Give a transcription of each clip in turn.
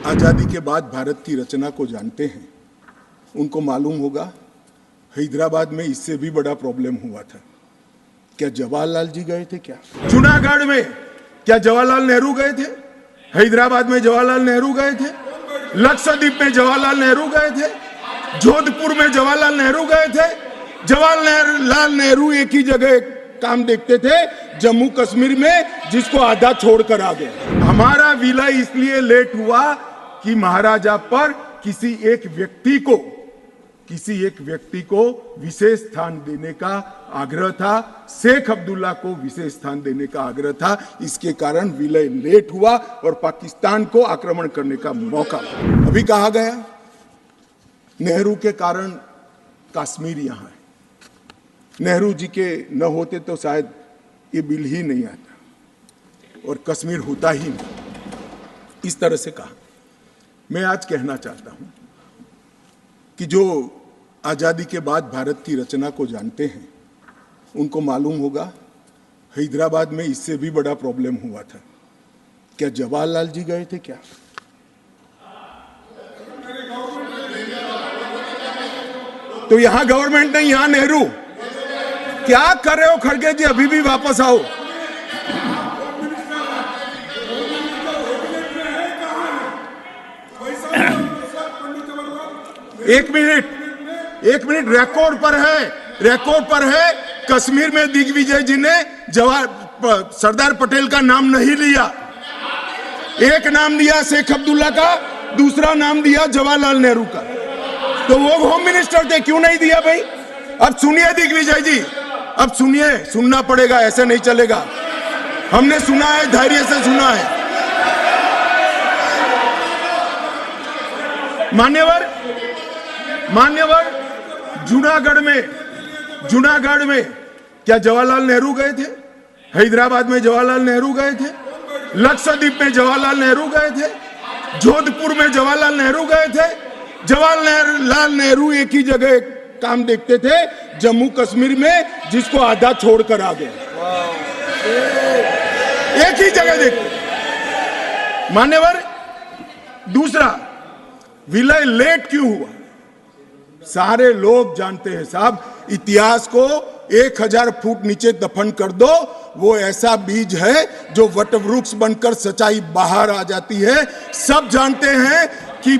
आज़ादी के बाद भारत की रचना को जानते हैं, उनको मालूम होगा हैदराबाद में इससे भी बड़ा प्रॉब्लम हुआ था। क्या जवाहरलाल जी गए थे? क्या जूनागढ़ में क्या जवाहरलाल नेहरू गए थे? हैदराबाद में जवाहरलाल नेहरू गए थे? लक्षद्वीप में जवाहरलाल नेहरू गए थे? जोधपुर में जवाहरलाल नेहरू गए थे? जवाहरलाल नेहरू एक ही जगह काम देखते थे, जम्मू कश्मीर में, जिसको आधा छोड़कर आ गए। हमारा विलय इसलिए लेट हुआ कि महाराजा पर किसी एक व्यक्ति को विशेष स्थान देने का आग्रह था, शेख अब्दुल्ला को विशेष स्थान देने का आग्रह था। इसके कारण विलय लेट हुआ और पाकिस्तान को आक्रमण करने का मौका। अभी कहा गया नेहरू के कारण कश्मीर यहां है, नेहरू जी के न होते तो शायद ये बिल ही नहीं आता और कश्मीर होता ही नहीं। इस तरह से कहा। मैं आज कहना चाहता हूं कि जो आज़ादी के बाद भारत की रचना को जानते हैं, उनको मालूम होगा हैदराबाद में इससे भी बड़ा प्रॉब्लम हुआ था। क्या जवाहरलाल जी गए थे? क्या तो यहां गवर्नमेंट नहीं, यहां नेहरू। क्या कर रहे हो खड़गे जी? अभी भी वापस आओ। एक मिनट रिकॉर्ड पर है। कश्मीर में दिग्विजय जी ने सरदार पटेल का नाम नहीं लिया। एक नाम दिया शेख अब्दुल्ला का, दूसरा नाम दिया जवाहरलाल नेहरू का। तो वो होम मिनिस्टर थे, क्यों नहीं दिया भाई? अब सुनिए दिग्विजय जी, अब सुनिए, सुनना पड़ेगा, ऐसे नहीं चलेगा। हमने सुना है, धैर्य से सुना है। मान्यवर जूनागढ़ में क्या जवाहरलाल नेहरू गए थे? हैदराबाद में जवाहरलाल नेहरू गए थे? लक्षद्वीप में जवाहरलाल नेहरू गए थे? जोधपुर में जवाहरलाल नेहरू गए थे? जवाहरलाल नेहरू एक ही जगह काम देखते थे, जम्मू कश्मीर में, जिसको आधा छोड़कर आ गए। एक ही जगह देखते। मान्यवर, दूसरा, विलय लेट क्यों हुआ? सारे लोग जानते हैं साहब, इतिहास को 1000 फुट नीचे दफन कर दो, वो ऐसा बीज है जो वटवृक्ष बनकर सच्चाई बाहर आ जाती है। सब जानते हैं कि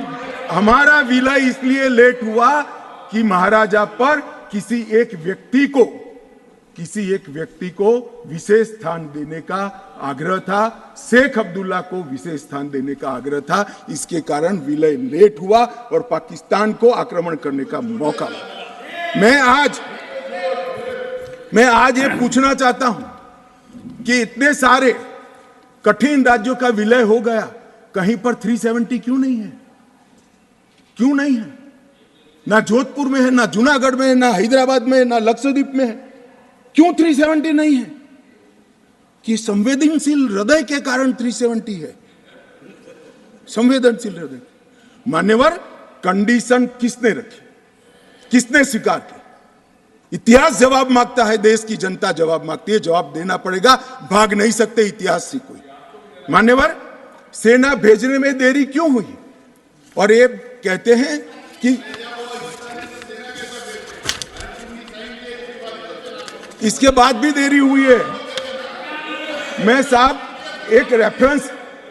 हमारा विलय इसलिए लेट हुआ कि महाराजा पर किसी एक व्यक्ति को विशेष स्थान देने का आग्रह था, शेख अब्दुल्ला को विशेष स्थान देने का आग्रह था। इसके कारण विलय लेट हुआ और पाकिस्तान को आक्रमण करने का मौका। मैं आज ये पूछना चाहता हूं कि इतने सारे कठिन राज्यों का विलय हो गया, कहीं पर 370 क्यों नहीं है? क्यों नहीं है? ना जोधपुर में है, ना जूनागढ़ में है, ना हैदराबाद में है, ना लक्षद्वीप में है। क्यों 370 नहीं है? कि संवेदनशील हृदय के कारण 370 है। संवेदनशील हृदय। मान्यवर, कंडीशन किसने रखी? किसने स्वीकार की? इतिहास जवाब मांगता है, देश की जनता जवाब मांगती है। जवाब देना पड़ेगा, भाग नहीं सकते इतिहास से कोई। मान्यवर, सेना भेजने में देरी क्यों हुई? और ये कहते हैं कि इसके बाद भी देरी हुई है। मैं साहब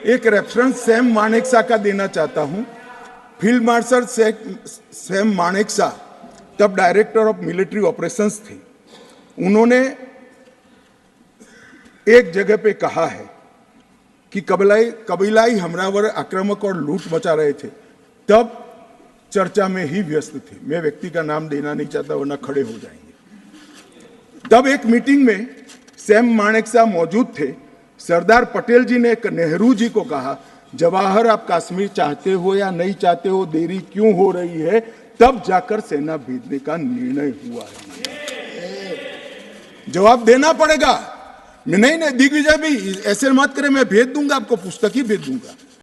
एक रेफरेंस सैम मानेकशॉ का देना चाहता हूं। फील्ड मार्शल सैम मानेकशॉ तब डायरेक्टर ऑफ मिलिट्री ऑपरेशंस थे। उन्होंने एक जगह पे कहा है कि कबीलाई हमलावर आक्रामक और लूट मचा रहे थे, तब चर्चा में ही व्यस्त थे। मैं व्यक्ति का नाम देना नहीं चाहता, वरना खड़े हो जाएंगे। तब एक मीटिंग में सैम मानेकशॉ मौजूद थे। सरदार पटेल जी ने नेहरू जी को कहा, जवाहर, आप कश्मीर चाहते हो या नहीं चाहते हो, देरी क्यों हो रही है? तब जाकर सेना भेजने का निर्णय हुआ है। जवाब देना पड़ेगा। नहीं दिग्विजय भी ऐसे मत करें, मैं भेज दूंगा आपको, पुस्तक ही भेज दूंगा।